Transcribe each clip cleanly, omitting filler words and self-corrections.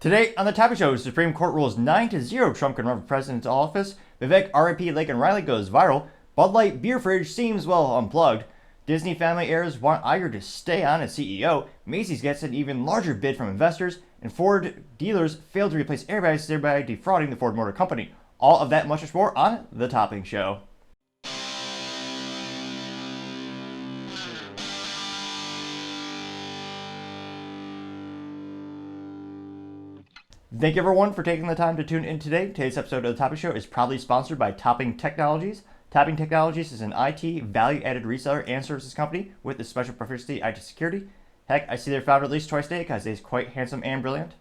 Today on the topic show, Supreme Court rules 9-0 Trump can run for president's office. Vivek RIP Laken Riley goes viral. Bud Light beer fridge seems well unplugged. Disney family heirs want Iger to stay on as CEO. Macy's gets an even larger bid from investors. And Ford dealers failed to replace airbags, thereby defrauding the Ford Motor Company. All of that and much more on the topic show. Thank you everyone for taking the time to tune in today. Today's episode of The Topping Show is proudly sponsored by Topping Technologies. Topping Technologies is an IT value-added reseller and services company with a special proficiency IT security. Heck, I see their founder at least twice a day because he's quite handsome and brilliant.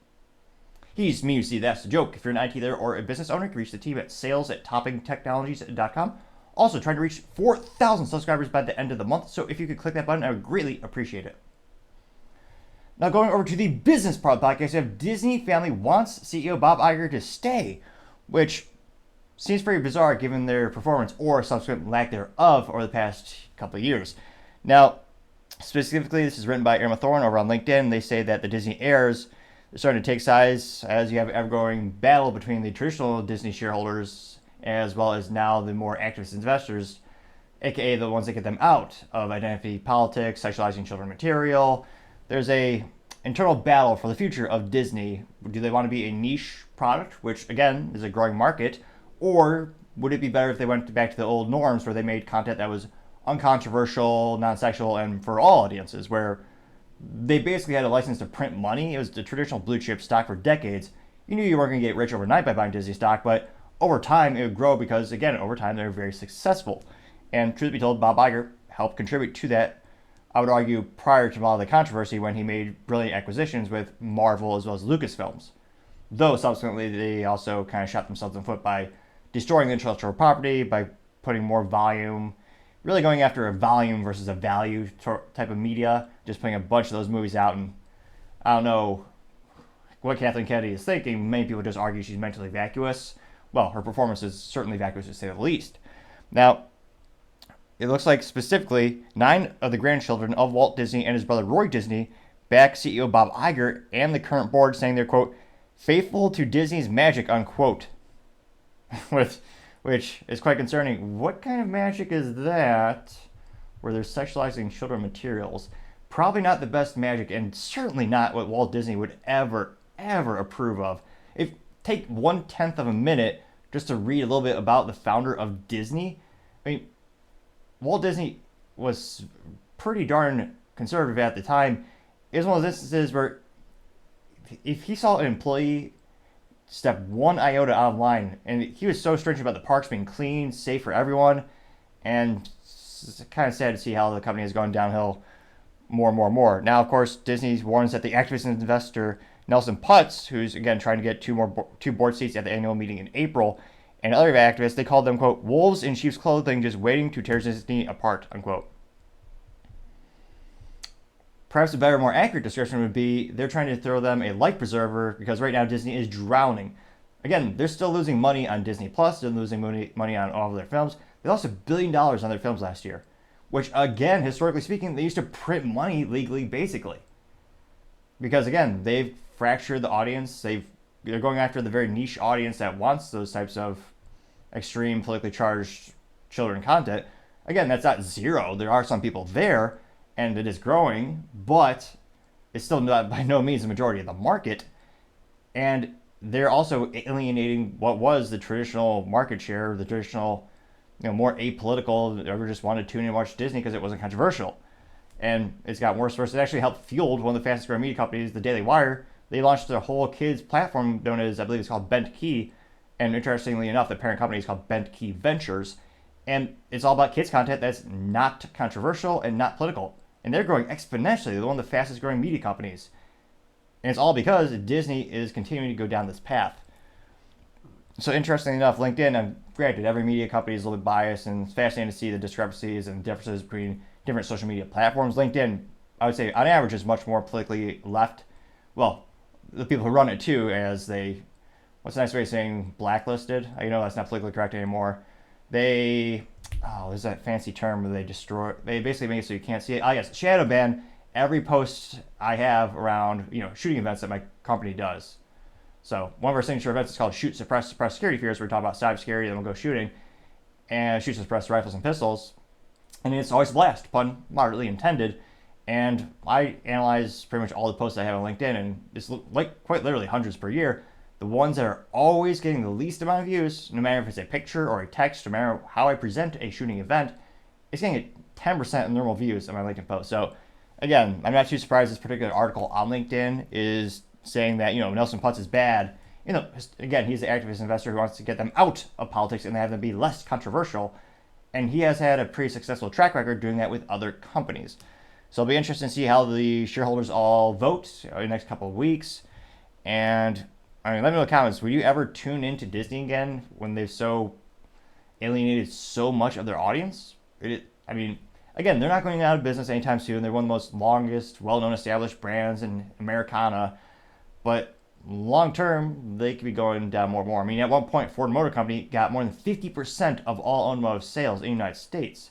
He's me, you see, that's the joke. If you're an IT leader or a business owner, you can reach the team at sales@toppingtechnologies.com. Also, trying to reach 4,000 subscribers by the end of the month, so if you could click that button, I would greatly appreciate it. Now going over to the business part of the podcast, we have Disney family wants CEO Bob Iger to stay, which seems pretty bizarre given their performance or subsequent lack thereof over the past couple of years. Now, specifically, this is written by Irma Thorne over on LinkedIn. They say that the Disney heirs are starting to take sides as you have an ever-growing battle between the traditional Disney shareholders as well as now the more activist investors, aka the ones that get them out of identity politics, sexualizing children material. There's a internal battle for the future of Disney. Do they want to be a niche product, which again is a growing market, or would it be better if they went back to the old norms where they made content that was uncontroversial, non-sexual, and for all audiences, where they basically had a license to print money? It was the traditional blue chip stock for decades. You knew you weren't going to get rich overnight by buying Disney stock, but over time it would grow because, again, over time they were very successful. And truth be told, Bob Iger helped contribute to that. I would argue prior to all the controversy when he made brilliant acquisitions with Marvel as well as Lucasfilms. Though subsequently they also kind of shot themselves in the foot by destroying the intellectual property, by putting more volume, really going after a volume versus a value type of media, just putting a bunch of those movies out. And I don't know what Kathleen Kennedy is thinking. Many people just argue she's mentally vacuous. Well, her performance is certainly vacuous to say the least. Now, it looks like specifically 9 of the grandchildren of Walt Disney and his brother Roy Disney back CEO Bob Iger and the current board, saying they're, quote, faithful to Disney's magic, unquote. Which is quite concerning. What kind of magic is that where they're sexualizing children materials? Probably not the best magic, and certainly not what Walt Disney would ever approve of. If take 1/10 of a minute just to read a little bit about the founder of Disney, I mean, Walt Disney was pretty darn conservative at the time. It was one of those instances where if he saw an employee step one iota out of line, and he was so stringent about the parks being clean, safe for everyone, and it's kind of sad to see how the company has gone downhill more. Now, of course, Disney warns that the activist investor Nelson Putz, who's again trying to get two board seats at the annual meeting in April, and other activists, they called them, quote, wolves in sheep's clothing just waiting to tear Disney apart, unquote. Perhaps a better, more accurate description would be they're trying to throw them a life preserver because right now Disney is drowning. Again, they're still losing money on Disney Plus. They're losing money on all of their films. They lost $1 billion on their films last year, which, again, historically speaking, they used to print money legally, basically. Because, again, they've fractured the audience. They're going after the very niche audience that wants those types of extreme politically charged children content. Again, that's not zero. There are some people there, and it is growing, but it's still not by no means the majority of the market. And they're also alienating what was the traditional market share, the traditional, more apolitical, everyone just wanted to tune in and watch Disney because it wasn't controversial. And it's gotten worse. It actually helped fuel one of the fastest growing media companies, the Daily Wire. They launched their whole kids platform known as, I believe it's called Bent Key. And interestingly enough, the parent company is called Bent Key Ventures. And it's all about kids content that's not controversial and not political. And they're growing exponentially. They're one of the fastest growing media companies. And it's all because Disney is continuing to go down this path. So interestingly enough, LinkedIn, granted, every media company is a little bit biased, and it's fascinating to see the discrepancies and differences between different social media platforms. LinkedIn, I would say, on average, is much more politically left. Well, the people who run it too, as they, what's a nice way of saying blacklisted? I know that's not politically correct anymore. There's that fancy term where they basically make it so you can't see it. Yes, shadow ban every post I have around, shooting events that my company does. So one of our signature events is called Shoot, Suppress Security Fears, where we talk about cybersecurity, then we'll go shooting, and shoot, suppress rifles and pistols. And it's always a blast, pun moderately intended. And I analyze pretty much all the posts I have on LinkedIn, and it's like quite literally hundreds per year. The ones that are always getting the least amount of views, no matter if it's a picture or a text, no matter how I present a shooting event, it's getting 10% of normal views on my LinkedIn post. So again, I'm not too surprised this particular article on LinkedIn is saying that, Nelson Putz is bad. Again, he's an activist investor who wants to get them out of politics and have them be less controversial. And he has had a pretty successful track record doing that with other companies. So it'll be interesting to see how the shareholders all vote in the next couple of weeks. And let me know in the comments, will you ever tune into Disney again when they've so alienated so much of their audience? Again, they're not going out of business anytime soon. They're one of the most longest, well-known established brands in Americana. But long term, they could be going down more and more. At one point, Ford Motor Company got more than 50% of all automotive sales in the United States.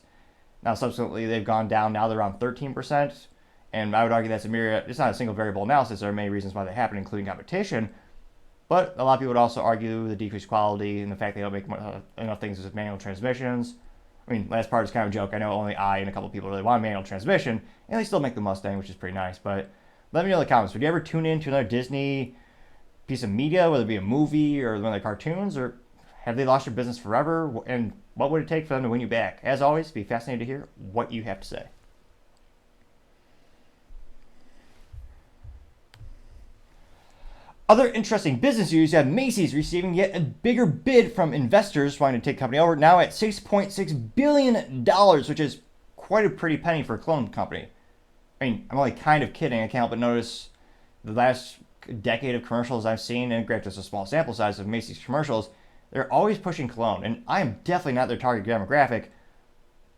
Now, subsequently, they've gone down. Now they're around 13%. And I would argue that's it's not a single variable analysis. There are many reasons why that happened, including competition. But a lot of people would also argue the decreased quality and the fact they don't make enough things with manual transmissions. Last part is kind of a joke. I know only I and a couple of people really want a manual transmission, and they still make the Mustang, which is pretty nice. But let me know in the comments. Would you ever tune in to another Disney piece of media, whether it be a movie or one of their cartoons, or have they lost their business forever? And what would it take for them to win you back? As always, be fascinated to hear what you have to say. Other interesting business news, you have Macy's receiving yet a bigger bid from investors wanting to take the company over, now at $6.6 billion, which is quite a pretty penny for a clone company. I'm only kind of kidding. I can't help but notice the last decade of commercials I've seen, and granted it's a small sample size of Macy's commercials, they're always pushing cologne, and I am definitely not their target demographic.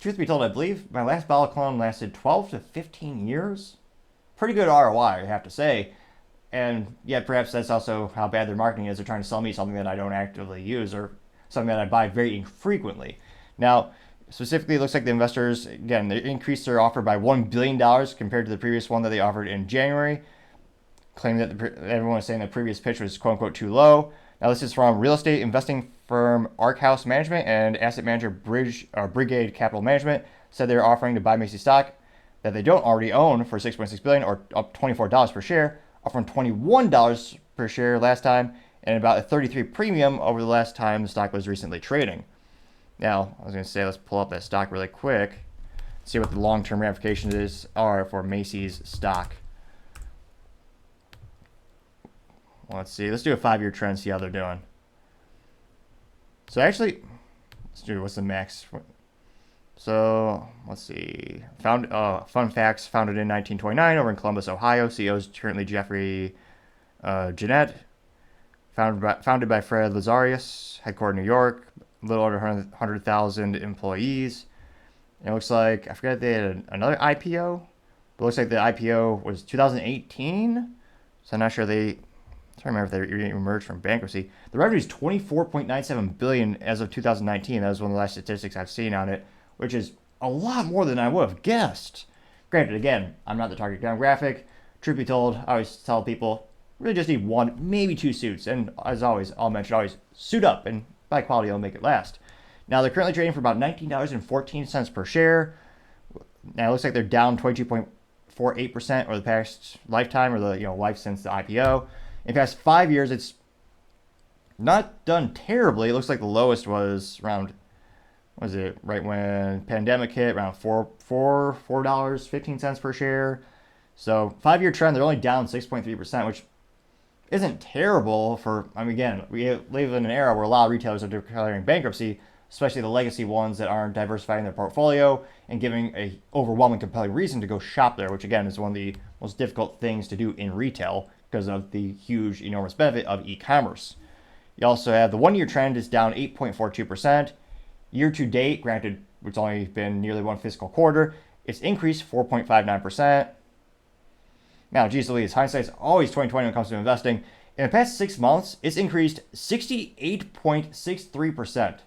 Truth be told, I believe my last bottle of cologne lasted 12 to 15 years. Pretty good ROI, I have to say. And yeah, perhaps that's also how bad their marketing is. They're trying to sell me something that I don't actively use or something that I buy very infrequently. Now, specifically, it looks like the investors, again, they increased their offer by $1 billion compared to the previous one that they offered in January, claiming that everyone was saying the previous pitch was quote-unquote too low. Now, this is from real estate investing firm Ark House Management and asset manager Brigade Capital Management said they're offering to buy Macy's stock that they don't already own for $6.6 billion or up $24 per share, up from $21 per share last time, and about a 33 premium over the last time the stock was recently trading. Now, I was going to say, let's pull up that stock really quick, see what the long-term ramifications are for Macy's stock. Let's see. Let's do a 5-year trend, see how they're doing. So actually, let's do what's the max. So let's see. Fun facts: founded in 1929 over in Columbus, Ohio. CEO is currently Jeffrey Jeanette. Founded by Fred Lazarus. Headquartered in New York. A little over 100,000 employees. And it looks like, I forgot if they had another IPO, but it looks like the IPO was 2018. So I'm not sure I'm trying to remember if they emerged from bankruptcy. The revenue is $24.97 billion as of 2019. That was one of the last statistics I've seen on it, which is a lot more than I would have guessed. Granted, again, I'm not the target demographic. Truth be told, I always tell people, really just need one, maybe two suits. And as always, I'll mention, always suit up, and by quality, I'll make it last. Now, they're currently trading for about $19.14 per share. Now, it looks like they're down 22.48% over the past lifetime, or the life since the IPO. In the past 5 years, it's not done terribly. It looks like the lowest was around, right when pandemic hit, around $4.15 per share. So 5-year trend, they're only down 6.3%, which isn't terrible for, again, we live in an era where a lot of retailers are declaring bankruptcy, especially the legacy ones that aren't diversifying their portfolio and giving a overwhelming compelling reason to go shop there, which again is one of the most difficult things to do in retail because of the huge, enormous benefit of e-commerce. You also have the 1-year trend is down 8.42%. Year to date, granted, it's only been nearly one fiscal quarter, it's increased 4.59%. Now, geez Louise, hindsight's always 20/20 when it comes to investing. In the past 6 months, it's increased 68.63%.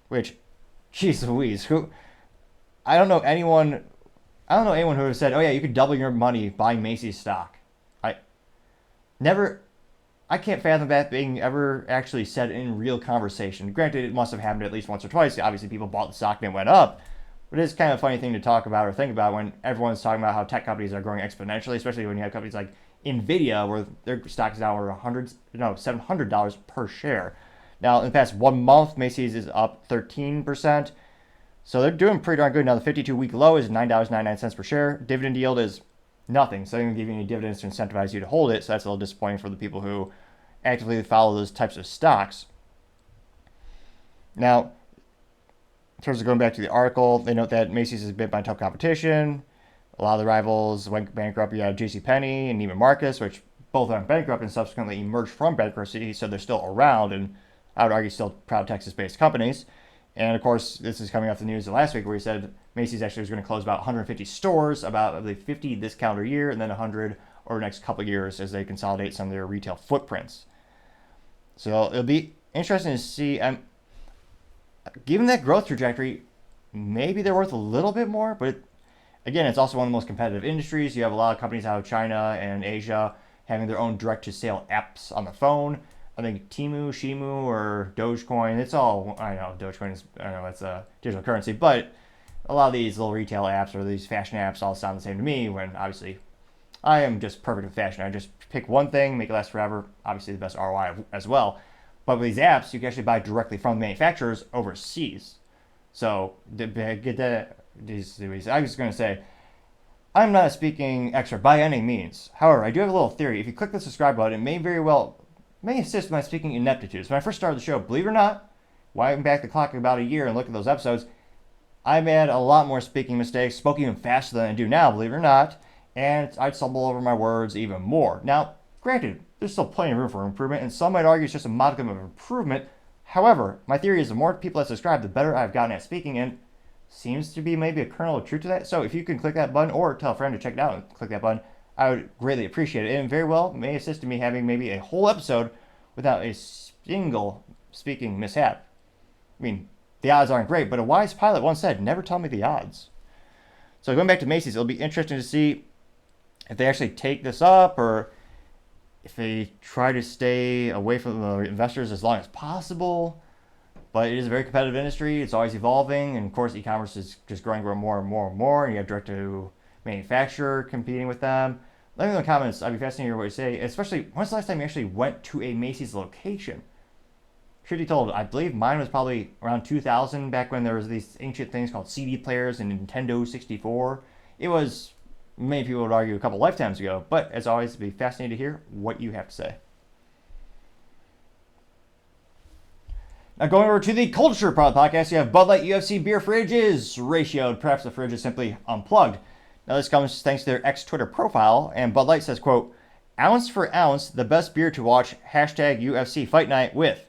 Which, geez Louise, I don't know anyone who has said, oh yeah, you could double your money buying Macy's stock. I can't fathom that being ever actually said in real conversation. Granted, it must have happened at least once or twice. Obviously, people bought the stock and it went up. But it's kind of a funny thing to talk about or think about when everyone's talking about how tech companies are growing exponentially, especially when you have companies like Nvidia, where their stock is now over $700 per share. Now, in the past 1 month, Macy's is up 13%. So they're doing pretty darn good. Now, the 52-week low is $9.99 per share. Dividend yield is nothing. So they don't give you any dividends to incentivize you to hold it. So that's a little disappointing for the people who actively follow those types of stocks. Now, in terms of going back to the article, they note that Macy's is bit by tough competition. A lot of the rivals went bankrupt. You have JCPenney and Neiman Marcus, which both went bankrupt and subsequently emerged from bankruptcy. So they're still around, and I would argue still proud Texas-based companies. And of course, this is coming off the news of last week where he said Macy's actually was going to close about 150 stores, about I believe 50 this calendar year, and then 100 over the next couple of years as they consolidate some of their retail footprints. So it'll be interesting to see. Given that growth trajectory, maybe they're worth a little bit more, but again, it's also one of the most competitive industries. You have a lot of companies out of China and Asia having their own direct-to-sale apps on the phone. I think Temu, Shimu, or Dogecoin, it's all, I know, Dogecoin is, I know it's a digital currency, but a lot of these little retail apps or these fashion apps all sound the same to me when obviously I am just perfect with fashion. I just pick one thing, make it last forever, obviously the best ROI as well. But with these apps, you can actually buy directly from manufacturers overseas. So, get that, I was going to say, I'm not a speaking expert by any means. However, I do have a little theory. If you click the subscribe button, it may assist my speaking ineptitudes. When I first started the show, believe it or not, winding back the clock about a year and look at those episodes, I made a lot more speaking mistakes, spoke even faster than I do now, believe it or not, and I'd stumble over my words even more. Now, granted, there's still plenty of room for improvement, and some might argue it's just a modicum of improvement. However, my theory is the more people that subscribe, the better I've gotten at speaking, and seems to be maybe a kernel of truth to that. So if you can click that button or tell a friend to check it out and click that button, I would greatly appreciate it. And very well may assist in me having maybe a whole episode without a single speaking mishap. I mean, the odds aren't great, but a wise pilot once said, never tell me the odds. So going back to Macy's, it'll be interesting to see if they actually take this up or if they try to stay away from the investors as long as possible. But it is a very competitive industry. It's always evolving. And of course, e-commerce is just growing more and more and more. And you have direct-to-manufacturer competing with them. Let me know in the comments. I'd be fascinated to hear what you say. Especially, when's the last time you actually went to a Macy's location? Truth be told, I believe mine was probably around 2000, back when there was these ancient things called CD players and Nintendo 64. It was, many people would argue, a couple lifetimes ago. But as always, it'd be fascinating to hear what you have to say. Now going over to the Culture Product Podcast, you have Bud Light UFC beer fridge is ratioed. Perhaps the fridge is simply unplugged. Now this comes thanks to their ex-Twitter profile, and Bud Light says, quote, ounce for ounce, the best beer to watch, hashtag UFC Fight Night with.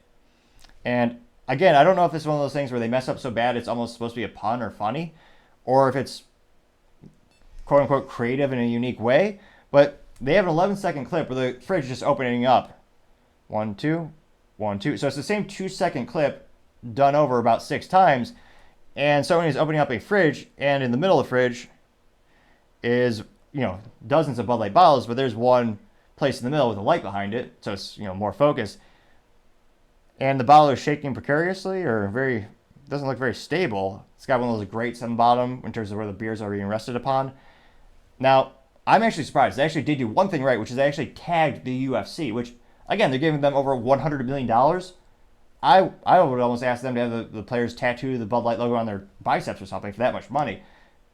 And again, I don't know if it's one of those things where they mess up so bad it's almost supposed to be a pun or funny, or if it's quote-unquote creative in a unique way, but they have an 11-second clip where the fridge is just opening up. 1, 2, 1, 2. So it's the same 2-second clip done over about 6 times. And someone is opening up a fridge, and in the middle of the fridge is, dozens of Bud Light bottles, but there's one place in the middle with a light behind it, so it's, more focused. And the bottle is shaking precariously or doesn't look very stable. It's got one of those grates on the bottom in terms of where the beers are being rested upon. Now, I'm actually surprised. They actually did do one thing right, which is they actually tagged the UFC, which, again, they're giving them over $100 million. I would almost ask them to have the players tattoo the Bud Light logo on their biceps or something for that much money.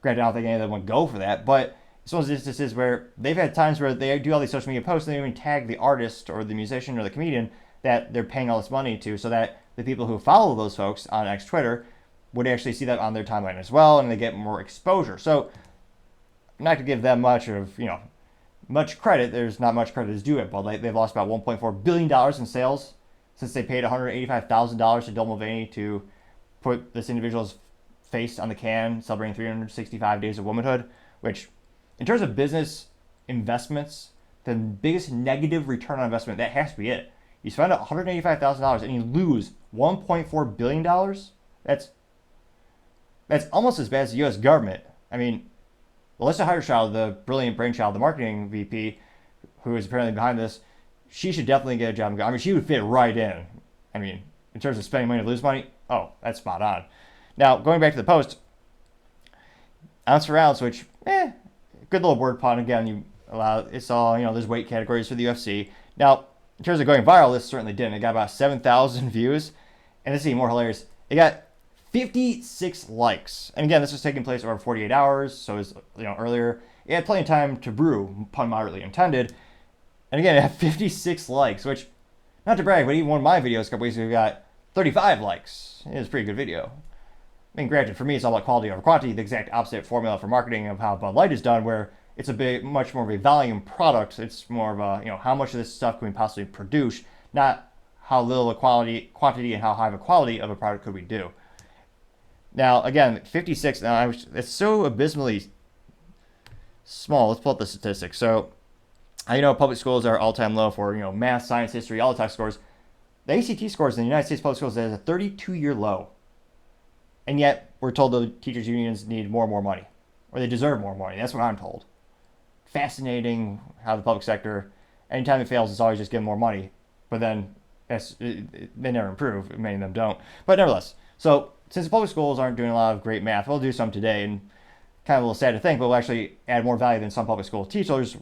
Granted, I don't think any of them would go for that, but it's one of those instances where they've had times where they do all these social media posts and they even tag the artist or the musician or the comedian that they're paying all this money to, so that the people who follow those folks on X Twitter would actually see that on their timeline as well, and they get more exposure. So I'm not going to give them much credit. There's not much credit is due at Bud Light. They've lost about $1.4 billion in sales since they paid $185,000 to Del Mulvaney to put this individual's face on the can, celebrating 365 days of womanhood, which, in terms of business investments, the biggest negative return on investment, that has to be it. You spend $185,000 and you lose $1.4 billion? That's almost as bad as the U.S. government. I mean, Melissa Hyderschild, the brilliant brainchild, the marketing VP, who is apparently behind this, she should definitely get a job. I mean, she would fit right in. I mean, in terms of spending money to lose money, oh, that's spot on. Now, going back to the post, ounce for ounce, which, good little word pun. Again, you allow, it's all, there's weight categories for the UFC. Now, in terms of going viral, this certainly didn't. It got about 7,000 views. And this is even more hilarious. It got 56 likes. And again, this was taking place over 48 hours. So it was, earlier. It had plenty of time to brew, pun moderately intended. And again, it had 56 likes, which, not to brag, but even one of my videos a couple weeks ago got 35 likes. It was a pretty good video. I mean, granted, for me, it's all about quality over quantity, the exact opposite formula for marketing of how Bud Light is done, where it's much more of a volume product. It's more of a, how much of this stuff can we possibly produce, not how little a quantity and how high of a quality of a product could we do. Now, again, 56, it's so abysmally small. Let's pull up the statistics. So, I know public schools are all-time low for, math, science, history, all the test scores. The ACT scores in the United States public schools is a 32-year low. And yet, we're told the teachers' unions need more and more money. Or they deserve more money. That's what I'm told. Fascinating how the public sector, anytime it fails, it's always just getting more money. But then, they never improve. Many of them don't. But nevertheless, so since the public schools aren't doing a lot of great math, we'll do some today. And kind of a little sad to think, but we'll actually add more value than some public school teachers,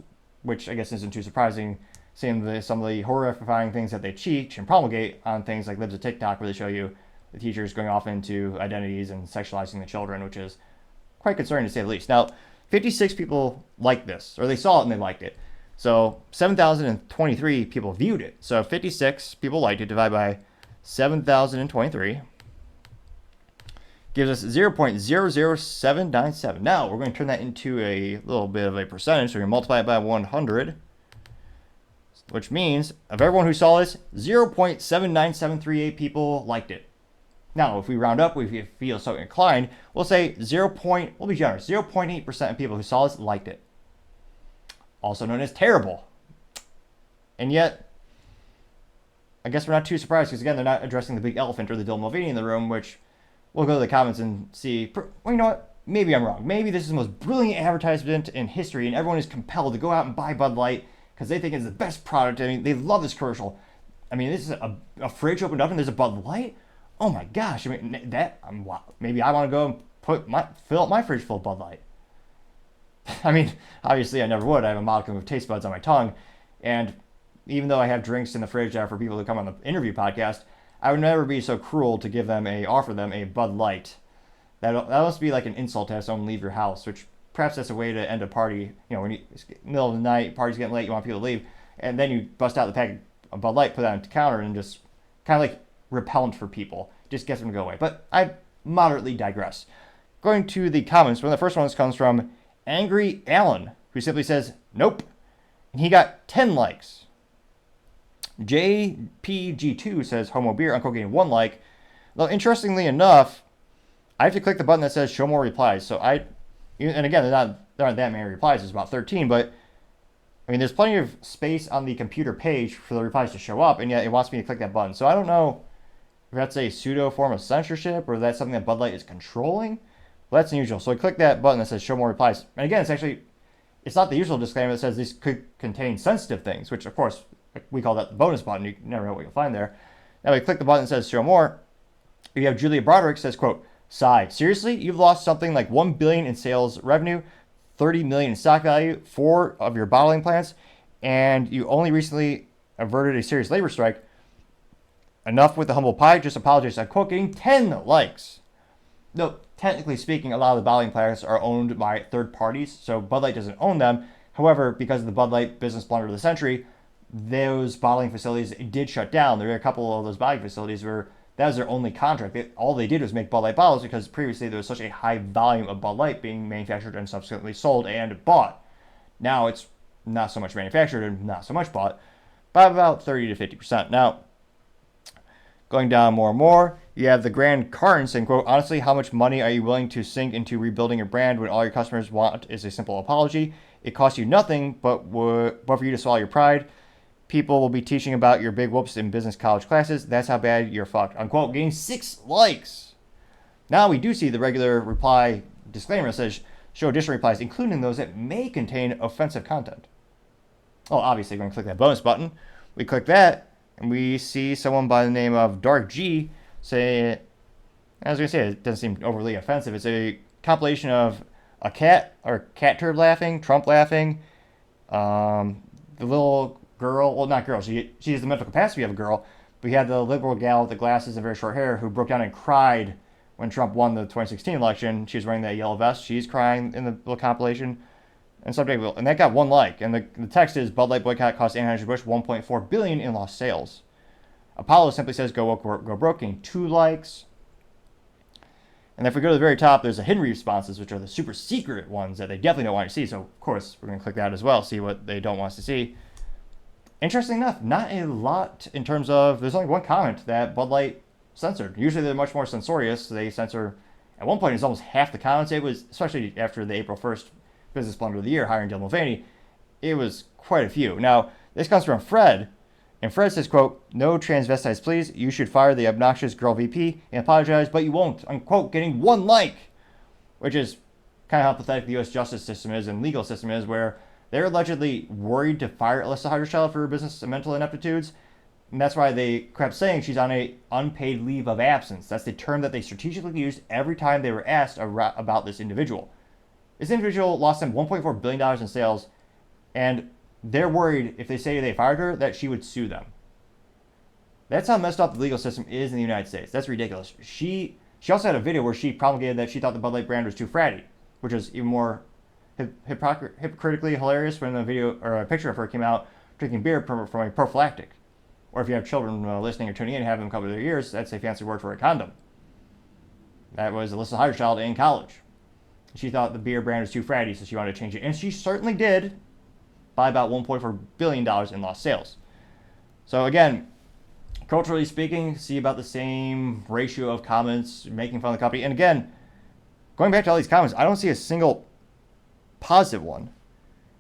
which I guess isn't too surprising, seeing some of the horrifying things that they teach and promulgate on things like Libs of TikTok, where they show you the teachers going off into identities and sexualizing the children, which is quite concerning to say the least. Now, 56 people liked this, or they saw it and they liked it. So 7,023 people viewed it. So 56 people liked it, divided by 7,023. Gives us 0.00797. Now, we're going to turn that into a little bit of a percentage. So we're going to multiply it by 100, which means of everyone who saw this, 0.79738 people liked it. Now, if we round up, if you feel so inclined, we'll say we'll be generous, 0.8% of people who saw this liked it. Also known as terrible. And yet, I guess we're not too surprised, because again, they're not addressing the big elephant or the Dylan Mulvaney in the room, which we'll go to the comments and see. Well, you know what? Maybe I'm wrong. Maybe this is the most brilliant advertisement in history, and everyone is compelled to go out and buy Bud Light because they think it's the best product. I mean, they love this commercial. I mean, this is a fridge opened up and there's a Bud Light. Oh my gosh! I mean, maybe I want to go and fill up my fridge full of Bud Light. I mean, obviously I never would. I have a modicum of taste buds on my tongue, and even though I have drinks in the fridge that are for people to come on the interview podcast, I would never be so cruel to offer them a Bud Light. That must be like an insult to have someone leave your house, which perhaps that's a way to end a party. When it's middle of the night, party's getting late, you want people to leave, and then you bust out the pack of Bud Light, put that on the counter, and just kind of like repellent for people. Just gets them to go away. But I moderately digress. Going to the comments, one of the first ones comes from Angry Allen, who simply says, nope. And he got 10 likes. JPG2 says, homo beer, Uncle getting 1 like. Though, interestingly enough, I have to click the button that says show more replies. So and again, there aren't that many replies. There's about 13, but I mean, there's plenty of space on the computer page for the replies to show up, and yet it wants me to click that button. So I don't know if that's a pseudo form of censorship, or if that's something that Bud Light is controlling. Well, that's unusual. So I click that button that says show more replies. And again, it's not the usual disclaimer that says this could contain sensitive things, which of course we call that the bonus button. You never know what you'll find there. Now we click the button that says show more. You have Julia Broderick says, quote, sigh. Seriously? You've lost something like $1 billion in sales revenue, $30 million in stock value, 4 of your bottling plants, and you only recently averted a serious labor strike. Enough with the humble pie. Just apologize. I'm quote getting 10 likes. No, technically speaking, a lot of the bottling plants are owned by third parties, so Bud Light doesn't own them. However, because of the Bud Light business blunder of the century, those bottling facilities did shut down. There are a couple of those bottling facilities where that was their only contract. All they did was make Bud Light bottles because previously there was such a high volume of Bud Light being manufactured and subsequently sold and bought. Now it's not so much manufactured and not so much bought, by about 30 to 50%. Now, going down more and more, you have the Grand Carton saying, quote, honestly, how much money are you willing to sink into rebuilding your brand when all your customers want is a simple apology? It costs you nothing but for you to swallow your pride. People will be teaching about your big whoops in business college classes. That's how bad you're fucked. Unquote, getting 6 likes. Now we do see the regular reply disclaimer that says show additional replies, including those that may contain offensive content. Oh, obviously, we're going to click that bonus button. We click that, and we see someone by the name of Dark G say, I was going to say, it doesn't seem overly offensive. It's a compilation of a cat, or cat turd laughing, Trump laughing, the little girl, well, not girl, she has the mental capacity of a girl, but you had the liberal gal with the glasses and very short hair who broke down and cried when Trump won the 2016 election. She was wearing that yellow vest. She's crying in the little compilation. And that got 1 like. And the text is, Bud Light boycott cost Anheuser-Busch $1.4 billion in lost sales. Apollo simply says, go woke, go broke, getting 2 likes. And if we go to the very top, there's the hidden responses, which are the super secret ones that they definitely don't want to see. So, of course, we're going to click that as well, see what they don't want us to see. Interesting enough, not a lot in terms of, there's only 1 comment that Bud Light censored. Usually they're much more censorious. They censor, at one point, it's almost half the comments. It was, especially after the April 1st business blunder of the year, hiring Dylan Mulvaney, it was quite a few. Now, this comes from Fred, and Fred says, quote, no transvestites, please. You should fire the obnoxious girl VP and apologize, but you won't, unquote, getting 1 like, which is kind of how pathetic the U.S. justice system is and legal system is, where they're allegedly worried to fire Alyssa Heiderscheld for her business and mental ineptitudes, and that's why they kept saying she's on a unpaid leave of absence. That's the term that they strategically used every time they were asked about this individual. This individual lost them $1.4 billion in sales, and they're worried if they say they fired her that she would sue them. That's how messed up the legal system is in the United States. That's ridiculous. She also had a video where she promulgated that she thought the Bud Light brand was too fratty, which is even more hypocritically hilarious when a video or a picture of her came out drinking beer from a prophylactic. Or if you have children listening or tuning in and have them cover their ears, that's a fancy word for a condom. That was Alyssa Heiderscheld in college. She thought the beer brand was too fratty, so she wanted to change it. And she certainly did, by about $1.4 billion in lost sales. So again, culturally speaking, see about the same ratio of comments making fun of the company. And again, going back to all these comments, I don't see a single positive one.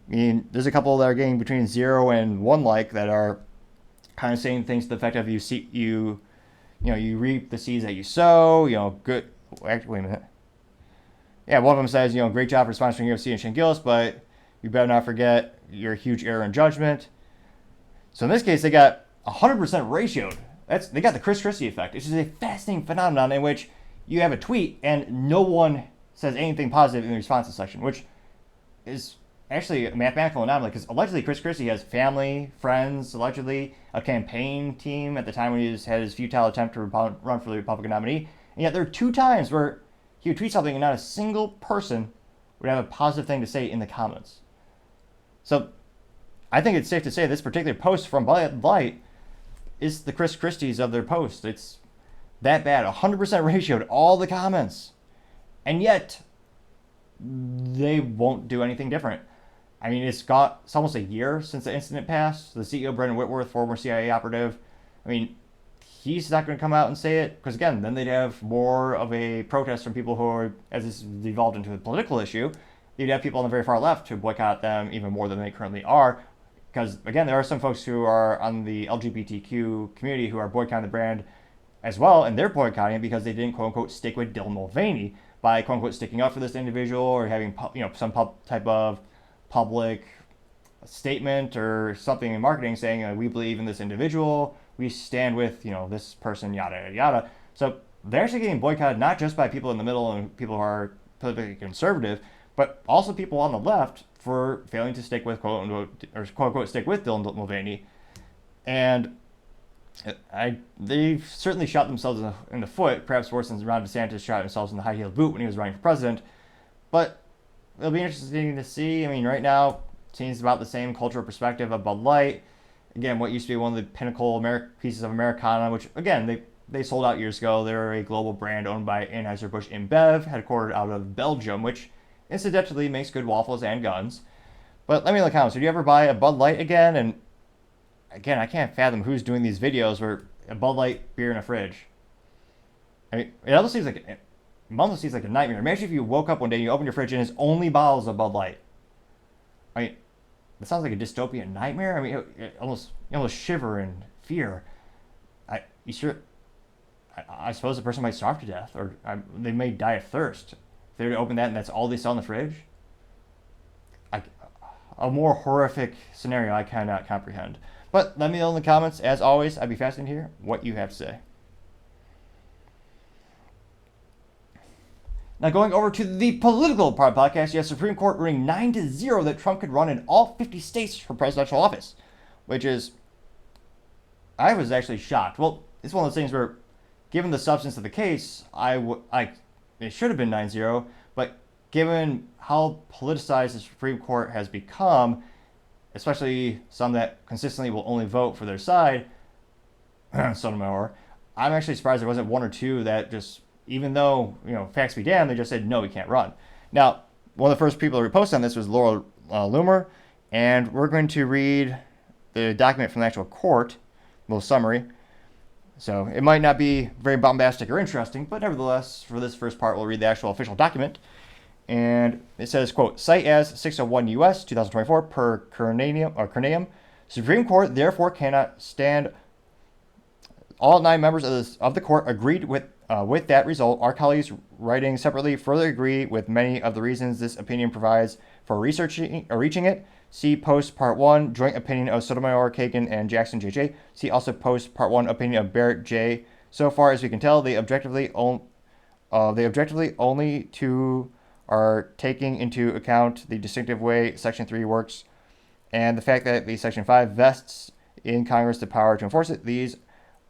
I mean, there's a couple that are getting between 0 and 1 like that are kind of saying things to the effect of you reap the seeds that you sow, good. Actually, wait a minute. Yeah, one of them says, great job for sponsoring UFC and Shane Gillis, but you better not forget your huge error in judgment. So in this case, they got 100% ratioed. They got the Chris Christie effect. It's just a fascinating phenomenon in which you have a tweet and no one says anything positive in the responses section, which is actually a mathematical anomaly because allegedly Chris Christie has family, friends, allegedly a campaign team at the time when he had his futile attempt to run for the Republican nominee. And yet there are 2 times where he would tweet something and not a single person would have a positive thing to say in the comments. So I think it's safe to say this particular post from Bud Light is the Chris Christie's of their post. It's that bad, 100% ratioed all the comments. And yet they won't do anything different. I mean, it's almost a year since the incident passed. The CEO, Brendan Whitworth, former CIA operative, I mean, he's not going to come out and say it because, again, then they'd have more of a protest from people who are, as this devolved into a political issue, you'd have people on the very far left to boycott them even more than they currently are. Because, again, there are some folks who are on the LGBTQ community who are boycotting the brand as well, and they're boycotting it because they didn't, quote-unquote, stick with Dylan Mulvaney by, quote-unquote, sticking up for this individual or having, some type of public statement or something in marketing saying, we believe in this individual, we stand with, this person, yada, yada, yada. So they're actually getting boycotted not just by people in the middle and people who are politically conservative, but also people on the left for failing to stick with, quote-unquote, stick with Dylan Mulvaney. And they've certainly shot themselves in the foot, perhaps worse than Ron DeSantis shot himself in the high-heeled boot when he was running for president. But it'll be interesting to see. I mean, right now, it seems about the same cultural perspective of Bud Light. Again, what used to be one of the pinnacle pieces of Americana, which, again, they sold out years ago. They're a global brand owned by Anheuser-Busch InBev, headquartered out of Belgium, which incidentally makes good waffles and guns. But let me know in the comments, would you ever buy a Bud Light again? And again, I can't fathom who's doing these videos where a Bud Light beer in a fridge. I mean, it almost seems like a nightmare. Imagine if you woke up one day and you opened your fridge and it's only bottles of Bud Light. I mean, that sounds like a dystopian nightmare. I mean, you almost shiver in fear. I suppose the person might starve to death, or they may die of thirst if they were to open that and that's all they sell in the fridge. a more horrific scenario I cannot comprehend. But let me know in the comments. As always, I'd be fascinated to hear what you have to say. Now, going over to the political part of the podcast, you have Supreme Court ruling 9-0 that Trump could run in all 50 states for presidential office, which is, I was actually shocked. Well, it's one of those things where, given the substance of the case, it should have been 9-0, but given how politicized the Supreme Court has become, especially some that consistently will only vote for their side, Sotomayor, I'm actually surprised there wasn't one or two that just, even though, facts be damned, they just said, no, he can't run. Now, one of the first people to repost on this was Laura Loomer, and we're going to read the document from the actual court, a little summary. So it might not be very bombastic or interesting, but nevertheless, for this first part, we'll read the actual official document. And it says, quote, cite as 601 U.S. 2024 per Kerneum, Supreme Court therefore cannot stand. All 9 members of the court agreed with that result. Our colleagues writing separately further agree with many of the reasons this opinion provides for reaching it. See post part 1, joint opinion of Sotomayor, Kagan, and Jackson J.J. See also post part 1, opinion of Barrett J. So far as we can tell, they objectively only two are taking into account the distinctive way Section 3 works and the fact that the Section 5 vests in Congress the power to enforce it. These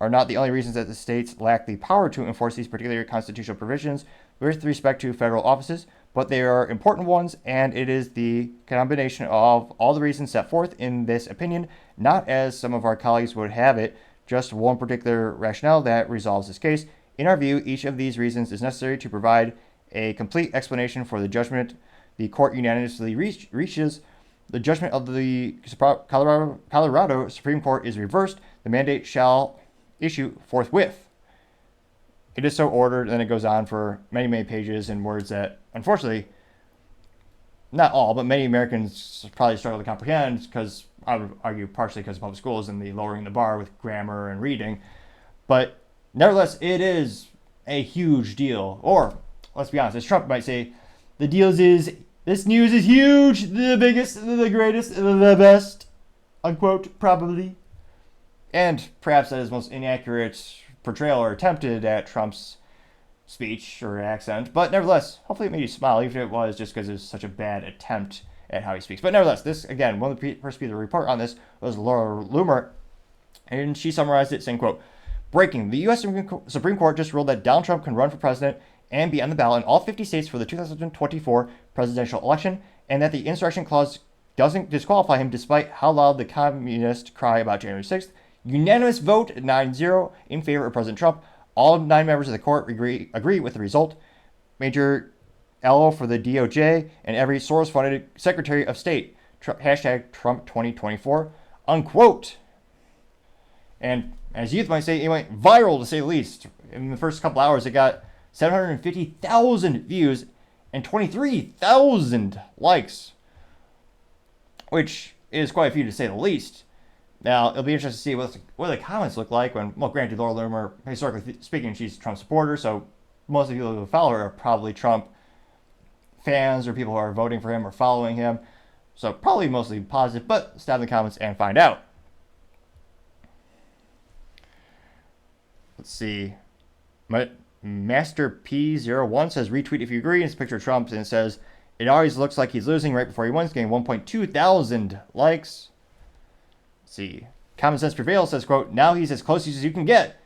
are not the only reasons that the states lack the power to enforce these particular constitutional provisions with respect to federal offices, but they are important ones, and it is the combination of all the reasons set forth in this opinion, not as some of our colleagues would have it, just one particular rationale that resolves this case. In our view, each of these reasons is necessary to provide a complete explanation for the judgment the court unanimously reaches. The judgment of the Colorado Supreme Court is reversed. The mandate shall issue forthwith. It is so ordered, and then it goes on for many, many pages in words that, unfortunately, not all, but many Americans probably struggle to comprehend, because I would argue partially because of public schools and the lowering the bar with grammar and reading. But nevertheless, it is a huge deal. Or, let's be honest, as Trump might say, the deal is, this news is huge, the biggest, the greatest, the best, unquote, probably. And perhaps that is the most inaccurate portrayal or attempted at Trump's speech or accent. But nevertheless, hopefully it made you smile, even if it was just because it was such a bad attempt at how he speaks. But nevertheless, this, again, one of the first people to report on this was Laura Loomer. And she summarized it saying, quote, breaking, the U.S. Supreme Court just ruled that Donald Trump can run for president and be on the ballot in all 50 states for the 2024 presidential election, and that the insurrection clause doesn't disqualify him despite how loud the communists cry about January 6th. Unanimous vote 9-0 in favor of President Trump. All 9 members of the court agree with the result. Major L for the DOJ and every Soros-funded Secretary of State. Hashtag Trump 2024, unquote. And as youth might say, it went viral to say the least. In the first couple hours, it got 750,000 views and 23,000 likes, which is quite a few to say the least. Now, it'll be interesting to see what the comments look like when, well, granted, Laura Loomer, historically speaking, she's a Trump supporter, so most of the people who follow her are probably Trump fans or people who are voting for him or following him. So probably mostly positive, but stab in the comments and find out. Let's see. Master P01 says, retweet if you agree. It's a picture of Trump, and it says, it always looks like he's losing right before he wins, getting 1.2 thousand likes. Let's see. Common Sense Prevails says, quote, now he's as close as you can get.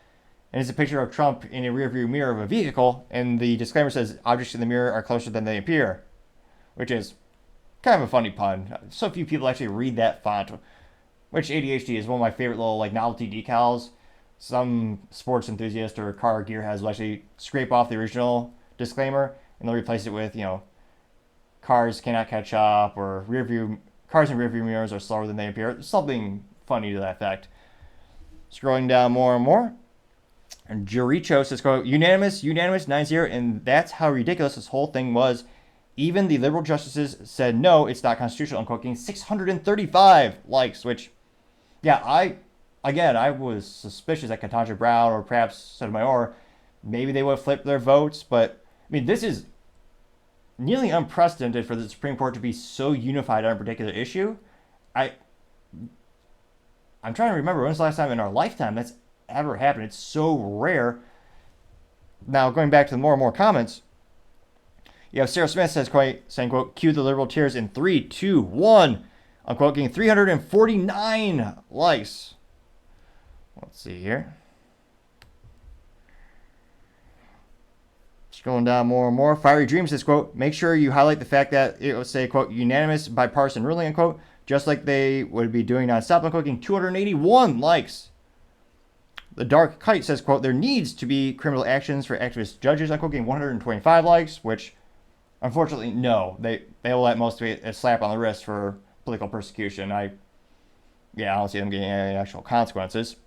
And it's a picture of Trump in a rearview mirror of a vehicle, and the disclaimer says, objects in the mirror are closer than they appear, which is kind of a funny pun. So few people actually read that font, which ADHD is one of my favorite little novelty decals. Some sports enthusiast or car gearheads will actually scrape off the original disclaimer, and they'll replace it with, cars cannot catch up, or cars in rearview mirrors are slower than they appear. Something funny to that effect. Scrolling down more and more. And Jericho says, quote, unanimous 9-0, and that's how ridiculous this whole thing was. Even the liberal justices said, no, it's not constitutional, unquote, getting 635 likes, which, yeah, I was suspicious that Ketanji Brown or perhaps Sotomayor, maybe they would have flipped their votes, but, I mean, this is nearly unprecedented for the Supreme Court to be so unified on a particular issue. I'm trying to remember when's the last time in our lifetime that's ever happened. It's so rare. Now, going back to the more and more comments, you have Sarah Smith saying, quote, cue the liberal tears in 3, 2, 1, unquote, getting 349 likes. Let's see here. Scrolling down more and more. Fiery Dream says, quote, make sure you highlight the fact that it will say, quote, unanimous bipartisan ruling, unquote, just like they would be doing nonstop, unquote, getting 281 likes. The Dark Kite says, quote, there needs to be criminal actions for activist judges, unquote, getting 125 likes, which, unfortunately, no. They will let most of it a slap on the wrist for political persecution. I don't see them getting any actual consequences.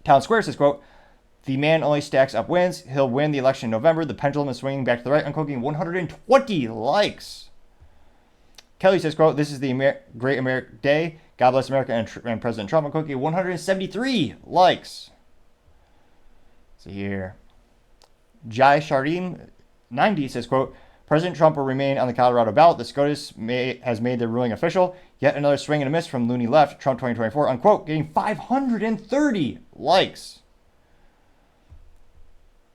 Town Square says, quote, the man only stacks up wins. He'll win the election in November. The pendulum is swinging back to the right, unquote, getting 120 likes. Kelly says, quote, this is the great American day. God bless America and President Trump, unquote, getting 173 likes. See here. Jai Shardim 90 says, quote, President Trump will remain on the Colorado ballot. The SCOTUS has made their ruling official. Yet another swing and a miss from loony left. Trump 2024, unquote, getting 530 likes.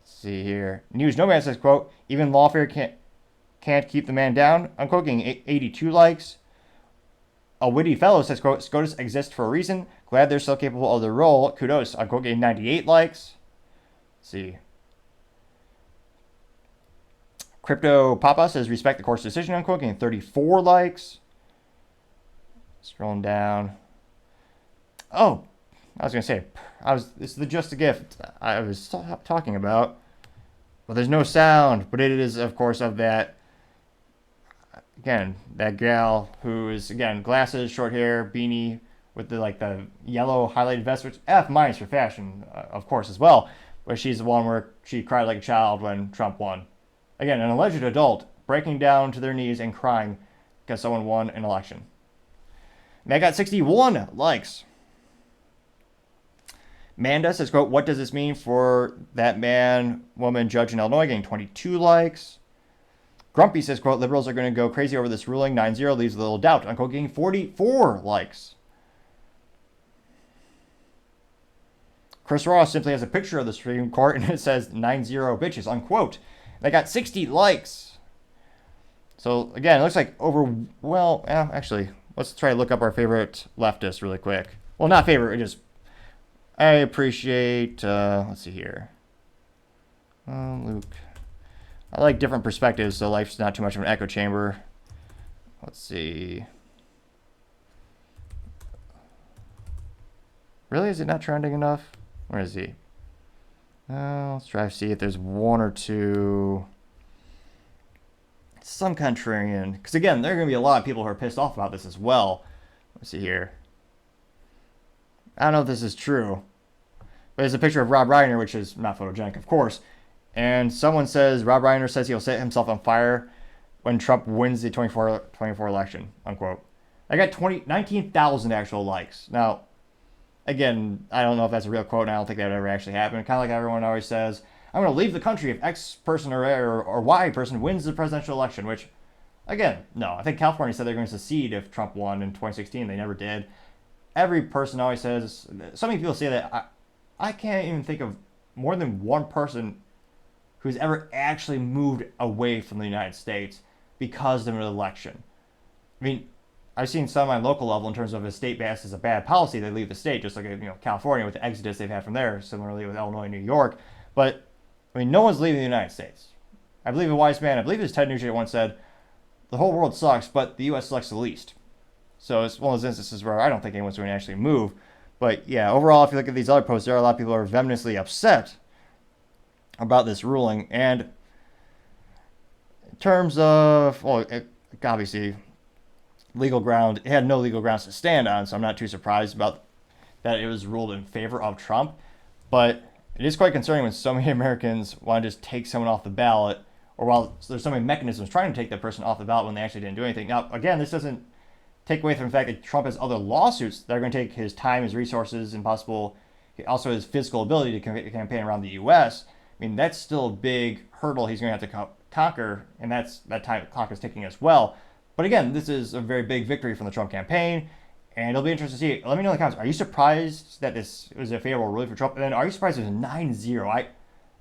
Let's see here. News Nomad says, quote, even lawfare can't keep the man down, unquote, getting 82 likes. A witty fellow says, quote, SCOTUS exists for a reason. Glad they're still capable of their role. Kudos, unquote, getting 98 likes. Let's see. Crypto Papa says, respect the court's decision, unquote, getting 34 likes. Scrolling down. Oh, I was going to say, this is the Just a Gift I was talking about. Well, there's no sound, but it is, of course, of that, again, that gal who is, again, glasses, short hair, beanie, with the yellow highlighted vest, which F- for fashion, of course, as well. But she's the one where she cried like a child when Trump won. Again, an alleged adult breaking down to their knees and crying because someone won an election. And that got 61 likes. Manda says, quote, what does this mean for that woman judge in Illinois, getting 22 likes. Grumpy says, quote, liberals are going to go crazy over this ruling. 9-0 leaves a little doubt, unquote, getting 44 likes. Chris Ross simply has a picture of the Supreme Court and it says 9-0 bitches, unquote. They got 60 likes. So, again, it looks like actually, let's try to look up our favorite leftist really quick. Well, not favorite, I appreciate, let's see here. Luke. I like different perspectives, so life's not too much of an echo chamber. Let's see. Really? Is it not trending enough? Where is he? Let's try to see if there's one or two. Some contrarian. Because, again, there are going to be a lot of people who are pissed off about this as well. Let's see here. I don't know if this is true. But there's a picture of Rob Reiner, which is not photogenic, of course. And someone says, Rob Reiner says he'll set himself on fire when Trump wins the 24 election, unquote. I got 19,000 actual likes. Now, again, I don't know if that's a real quote, and I don't think that would ever actually happen. Kind of like everyone always says, I'm going to leave the country if X person or Y person wins the presidential election, which, again, no. I think California said they're going to secede if Trump won in 2016. They never did. Every person always says, so many people say that. I can't even think of more than one person who's ever actually moved away from the United States because of an election. I mean, I've seen some on local level in terms of a state passes a bad policy, they leave the state, just like California with the exodus they've had from there, similarly with Illinois and New York. But, I mean, no one's leaving the United States. I believe a wise man, I believe it was Ted Nugent once said, the whole world sucks, but the U.S. sucks the least. So it's one of those instances where I don't think anyone's going to actually move. But yeah, overall, if you look at these other posts, there are a lot of people who are vehemently upset about this ruling. And in terms of, obviously, legal ground, it had no legal grounds to stand on, so I'm not too surprised about that it was ruled in favor of Trump. But it is quite concerning when so many Americans want to just take someone off the ballot, or while there's so many mechanisms trying to take that person off the ballot when they actually didn't do anything. Now, again, this doesn't take away from the fact that Trump has other lawsuits that are going to take his time, his resources, and also his physical ability to campaign around the U.S. I mean, that's still a big hurdle he's going to have to conquer, and that time clock is ticking as well. But again, this is a very big victory from the Trump campaign, and it'll be interesting to see. Let me know in the comments, are you surprised that this was a favorable ruling for Trump? And then are you surprised it was 9-0?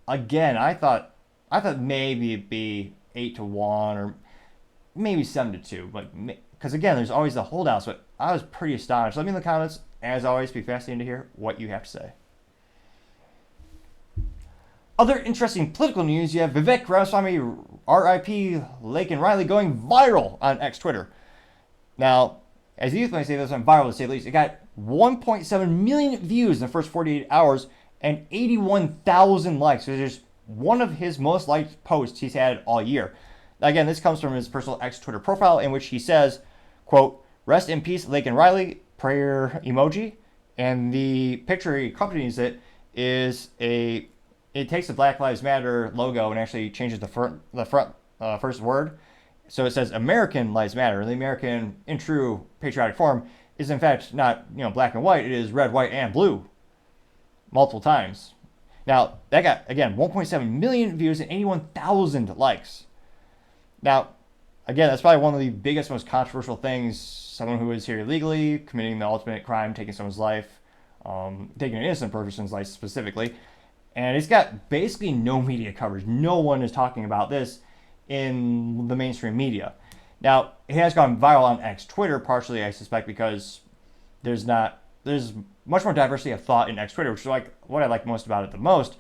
I thought maybe it'd be 8-1 or maybe 7-2, but because again, there's always the holdouts, but I was pretty astonished. Let me know in the comments. As always, be fascinating to hear what you have to say. Other interesting political news, you have Vivek RIP Laken Riley going viral on X Twitter. Now, as the youth might say, this went viral to say the least. It got 1.7 million views in the first 48 hours and 81,000 likes. So it's just one of his most liked posts he's had all year. Again, this comes from his personal X Twitter profile in which he says, quote, "Rest in peace, Laken Riley," prayer emoji. And the picture he accompanies it is it takes the Black Lives Matter logo and actually changes the first word. So it says American Lives Matter. The American, in true patriotic form, is in fact not black and white. It is red, white, and blue multiple times. Now, that got, again, 1.7 million views and 81,000 likes. Now, again, that's probably one of the biggest, most controversial things. Someone who is here illegally, committing the ultimate crime, taking someone's life, taking an innocent person's life specifically. And it's got basically no media coverage. No one is talking about this in the mainstream media. Now, it has gone viral on X Twitter, partially, I suspect, because there's much more diversity of thought in X Twitter, which is like what I like most about it the most.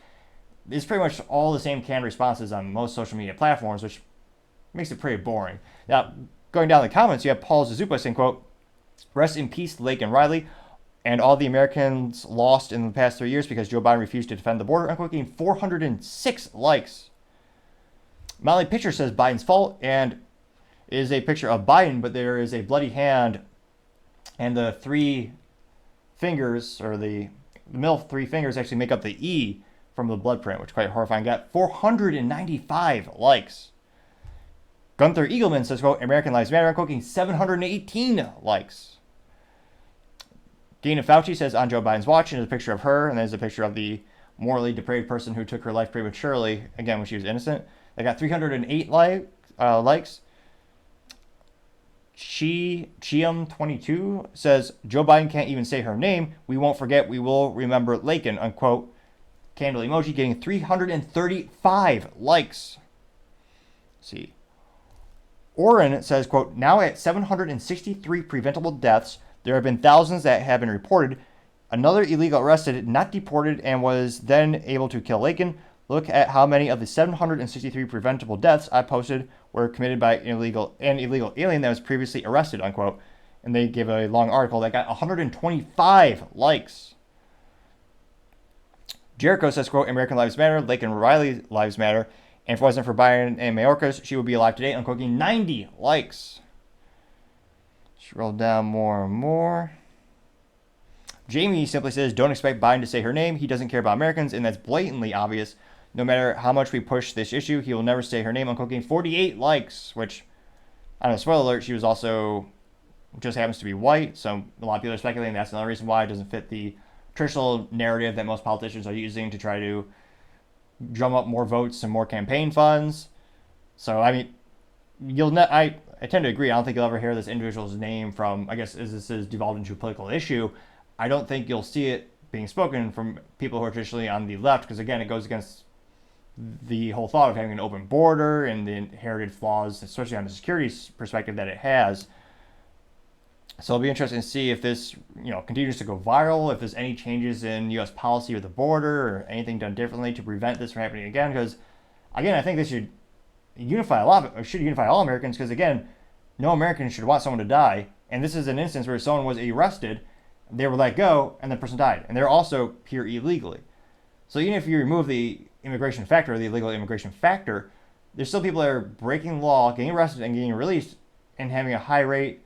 It's pretty much all the same canned responses on most social media platforms, which makes it pretty boring. Now, going down the comments, you have Paul Zazupa saying, quote, "Rest in peace, Laken Riley, and all the Americans lost in the past 3 years because Joe Biden refused to defend the border," unquote, getting 406 likes. Molly Pitcher says Biden's fault, and is a picture of Biden, but there is a bloody hand, and the three fingers, or the middle three fingers, actually make up the E from the blood print, which is quite horrifying. Got 495 likes. Gunther Eagleman says, quote, "American Lives Matter," unquote, getting 718 likes. Dana Fauci says, "On Joe Biden's watch," and there's a picture of her, and there's a picture of the morally depraved person who took her life prematurely, again, when she was innocent. They got 308 likes. Chiam22 says, "Joe Biden can't even say her name. We won't forget. We will remember Laken," unquote. Candle emoji getting 335 likes. Let's see. Oren says, quote, "Now at 763 preventable deaths, there have been thousands that have been reported. Another illegal arrested, not deported, and was then able to kill Laken. Look at how many of the 763 preventable deaths I posted were committed by an illegal alien that was previously arrested," unquote. And they give a long article that got 125 likes. Jericho says, quote, "American Lives Matter, Laken Riley Lives Matter, and if it wasn't for Biden and Mayorkas, she would be alive today," unquote, 90 likes. Scroll down more and more. Jamie simply says, "Don't expect Biden to say her name. He doesn't care about Americans, and that's blatantly obvious. No matter how much we push this issue, he will never say her name," unquote, getting 48 likes, which, I don't know, spoiler alert, she was also, just happens to be white, so a lot of people are speculating that's another reason why it doesn't fit the traditional narrative that most politicians are using to try to drum up more votes and more campaign funds. So, I mean, I tend to agree. I don't think you'll ever hear this individual's name from, I guess, as this is devolved into a political issue, I don't think you'll see it being spoken from people who are traditionally on the left, because, again, it goes against the whole thought of having an open border and the inherited flaws, especially on the security perspective that it has. So it'll be interesting to see if this, continues to go viral, if there's any changes in U.S. policy with the border or anything done differently to prevent this from happening again. Because, again, I think this should unify all Americans, because, again, no American should want someone to die. And this is an instance where someone was arrested, they were let go, and the person died. And they're also here illegally. So even if you remove the immigration factor, or the illegal immigration factor, there's still people that are breaking the law, getting arrested, and getting released, and having a high rate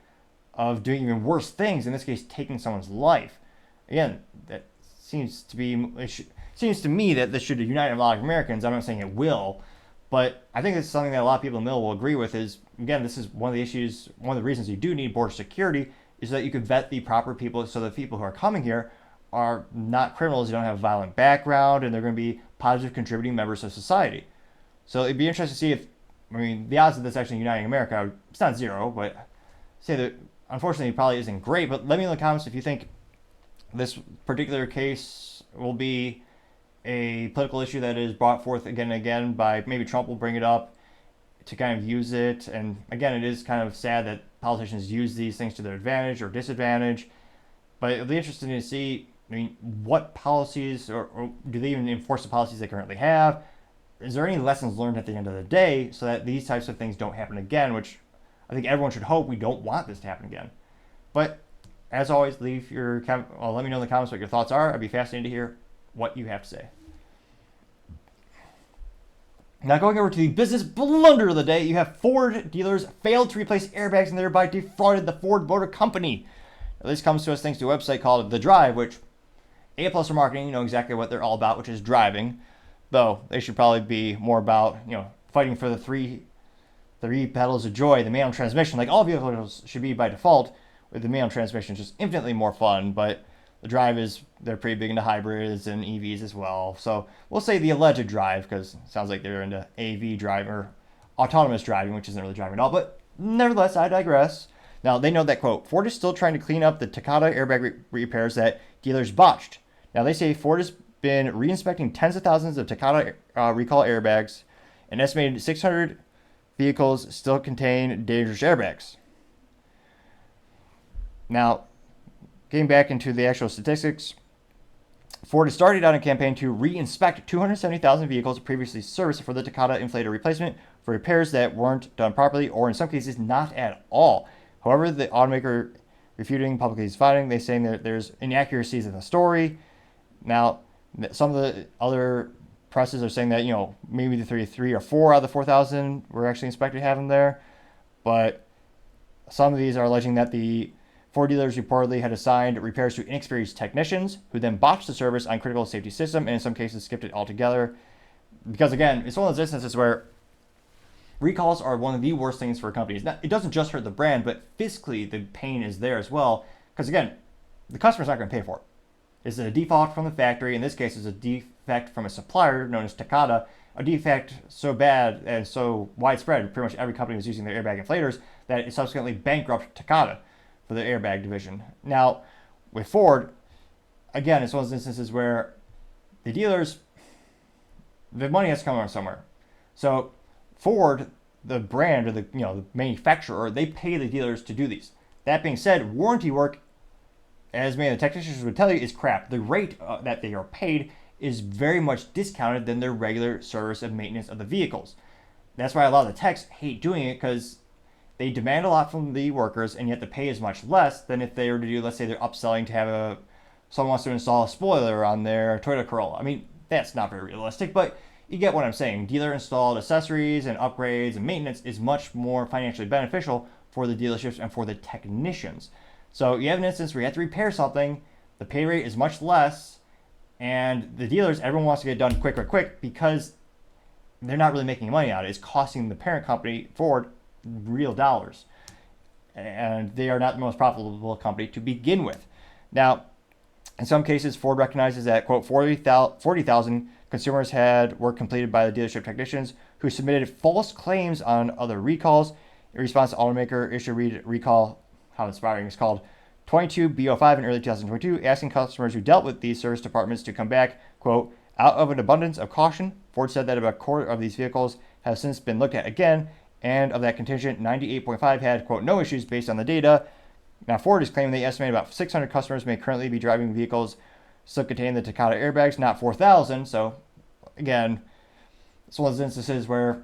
of doing even worse things, in this case, taking someone's life. Again, that seems to me that this should unite a lot of Americans. I'm not saying it will, but I think it's something that a lot of people in the middle will agree with is, again, this is one of the issues, one of the reasons you do need border security, is that you can vet the proper people, so the people who are coming here are not criminals, they don't have a violent background, and they're going to be positive contributing members of society. So it'd be interesting to see if I mean, the odds of this actually uniting America, it's not zero, but say that unfortunately it probably isn't great. But let me know in the comments if you think this particular case will be a political issue that is brought forth again and again by maybe Trump will bring it up to kind of use it. And again, it is kind of sad that politicians use these things to their advantage or disadvantage. But it'll be interesting to see, I mean, what policies or do they even enforce the policies they currently have? Is there any lessons learned at the end of the day so that these types of things don't happen again, which I think everyone should hope we don't want this to happen again. But as always, leave your let me know in the comments what your thoughts are. I'd be fascinated to hear what you have to say. Now going over to the business blunder of the day, you have Ford dealers failed to replace airbags and thereby defrauded the Ford Motor Company. Now, this comes to us thanks to a website called The Drive, which A+ for marketing, you know exactly what they're all about, which is driving. Though they should probably be more about, fighting for the three pedals of joy, the manual transmission, like all vehicles should be by default. With the manual transmission, it's just infinitely more fun. But the Drive they're pretty big into hybrids and EVs as well. So we'll say the alleged Drive, because it sounds like they're into AV driving or autonomous driving, which isn't really driving at all. But nevertheless, I digress. Now they know that, quote, Ford is still trying to clean up the Takata airbag repairs that dealers botched. Now they say Ford has been reinspecting tens of thousands of Takata recall airbags. An estimated 600 vehicles still contain dangerous airbags. Now, getting back into the actual statistics, Ford has started out a campaign to re-inspect 270,000 vehicles previously serviced for the Takata inflator replacement for repairs that weren't done properly or in some cases not at all. However, the automaker refuting publicly his finding, they saying that there's inaccuracies in the story. Now, some of the other presses are saying that, maybe the 33 or 4 out of the 4,000 were actually inspected to have them there. But some of these are alleging that the Ford dealers reportedly had assigned repairs to inexperienced technicians who then botched the service on critical safety system and in some cases skipped it altogether. Because again, it's one of those instances where recalls are one of the worst things for companies. Now, it doesn't just hurt the brand, but fiscally the pain is there as well. Because again, the customer's not going to pay for it. Is it a default from the factory? In this case, it's a defect from a supplier known as Takata. A defect so bad and so widespread, pretty much every company was using their airbag inflators, that it subsequently bankrupted Takata for the airbag division. Now, with Ford, again, it's one of those instances where the dealers, the money has to come from somewhere. So Ford, the brand or the manufacturer, they pay the dealers to do these. That being said, warranty work, as many of the technicians would tell you, is crap. The rate that they are paid is very much discounted than their regular service and maintenance of the vehicles. That's why a lot of the techs hate doing it, because they demand a lot from the workers, and yet the pay is much less than if they were to do, let's say they're upselling to have someone wants to install a spoiler on their Toyota Corolla. I mean, that's not very realistic, but you get what I'm saying. Dealer installed accessories and upgrades and maintenance is much more financially beneficial for the dealerships and for the technicians. So you have an instance where you have to repair something, the pay rate is much less, and the dealers, everyone wants to get it done quick because they're not really making money out of it. It's costing the parent company, Ford, real dollars. And they are not the most profitable company to begin with. Now, in some cases, Ford recognizes that, quote, 40,000 consumers had work completed by the dealership technicians who submitted false claims on other recalls. In response, the automaker issued a recall, how inspiring, it's called 22B05 in early 2022, asking customers who dealt with these service departments to come back, quote, out of an abundance of caution. Ford said that about a quarter of these vehicles have since been looked at again, and of that contingent, 98.5 had, quote, no issues based on the data. Now, Ford is claiming they estimate about 600 customers may currently be driving vehicles still containing the Takata airbags, not 4,000. So, again, it's one of those instances where,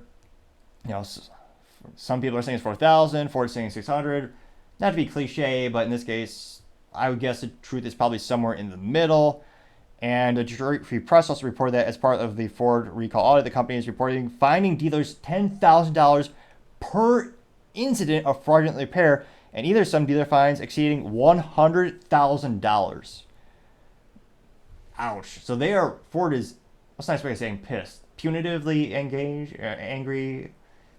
some people are saying it's 4,000, Ford is saying 600. Not to be cliche, but in this case, I would guess the truth is probably somewhere in the middle. And the Detroit Free Press also reported that as part of the Ford recall audit, the company is reporting finding dealers $10,000 per incident of fraudulent repair, and either some dealer fines exceeding $100,000. Ouch. So Ford is, what's a nice way of saying pissed? Punitively engaged, angry.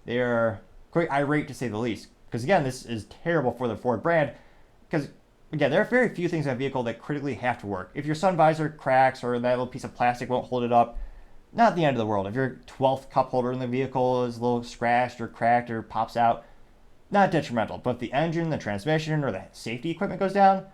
They are quite irate to say the least. Because again, this is terrible for the Ford brand. Because again, there are very few things in a vehicle that critically have to work. If your sun visor cracks or that little piece of plastic won't hold it up, not the end of the world. If your 12th cup holder in the vehicle is a little scratched or cracked or pops out, not detrimental. But if the engine, the transmission, or the safety equipment goes down,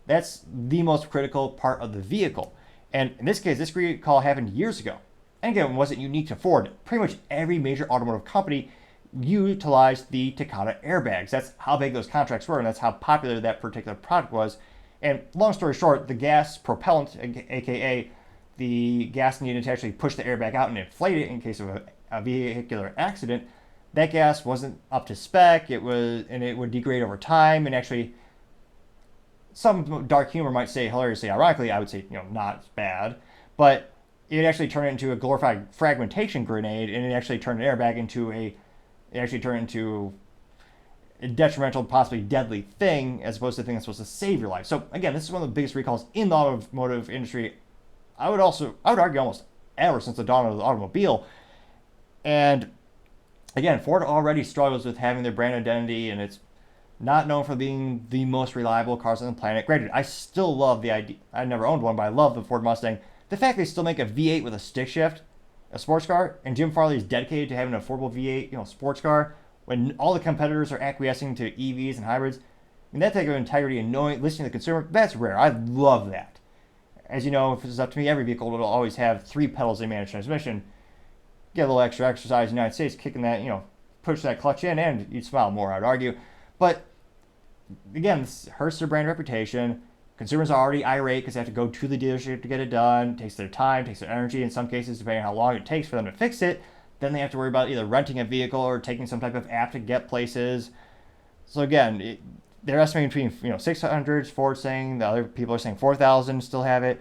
that's the most critical part of the vehicle. And in this case, this recall happened years ago. And again, it wasn't unique to Ford. Pretty much every major automotive company utilized the Takata airbags. That's how big those contracts were, and that's how popular that particular product was. And long story short, the gas propellant, aka the gas needed to actually push the airbag out and inflate it in case of a vehicular accident, that gas wasn't up to spec. It would degrade over time, and actually, some dark humor might say hilariously, ironically, I would say, not bad, but it actually turned it into a glorified fragmentation grenade, and it actually turned an airbag into a detrimental, possibly deadly thing, as opposed to a thing that's supposed to save your life. So again, this is one of the biggest recalls in the automotive industry. I would argue almost ever since the dawn of the automobile. And again, Ford already struggles with having their brand identity, and it's not known for being the most reliable cars on the planet. Granted, I still love the idea. I never owned one, but I love the Ford Mustang. The fact they still make a V8 with a stick shift, a sports car, and Jim Farley is dedicated to having an affordable V8, sports car, when all the competitors are acquiescing to EVs and hybrids. I mean, that type of integrity and listening to the consumer, that's rare. I love that. As you know, if it's up to me, every vehicle will always have 3 pedals in managed transmission. Get a little extra exercise in the United States, kicking that, push that clutch in, and you'd smile more, I'd argue. But again, this hurts their brand reputation. Consumers are already irate because they have to go to the dealership to get it done. It takes their time, takes their energy. In some cases, depending on how long it takes for them to fix it, then they have to worry about either renting a vehicle or taking some type of app to get places. So again, they're estimating between 600, Ford saying, the other people are saying 4,000 still have it.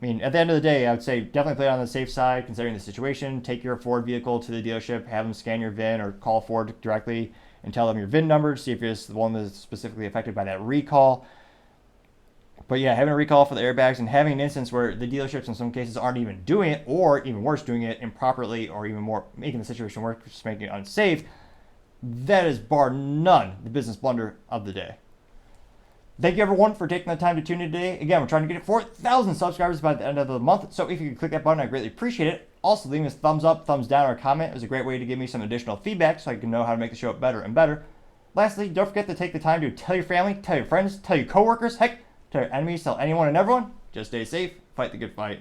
I mean, at the end of the day, I would say definitely play it on the safe side considering the situation. Take your Ford vehicle to the dealership, have them scan your VIN, or call Ford directly and tell them your VIN number to see if you're the one that's specifically affected by that recall. But yeah, having a recall for the airbags and having an instance where the dealerships in some cases aren't even doing it, or even worse, doing it improperly, or even more, making the situation worse, just making it unsafe, that is bar none the business blunder of the day. Thank you everyone for taking the time to tune in today. Again, we're trying to get 4,000 subscribers by the end of the month, so if you could click that button, I'd greatly appreciate it. Also, leaving us a thumbs up, thumbs down, or a comment is a great way to give me some additional feedback so I can know how to make the show better and better. Lastly, don't forget to take the time to tell your family, tell your friends, tell your coworkers, heck, tell your enemies, tell anyone and everyone. Just stay safe, fight the good fight.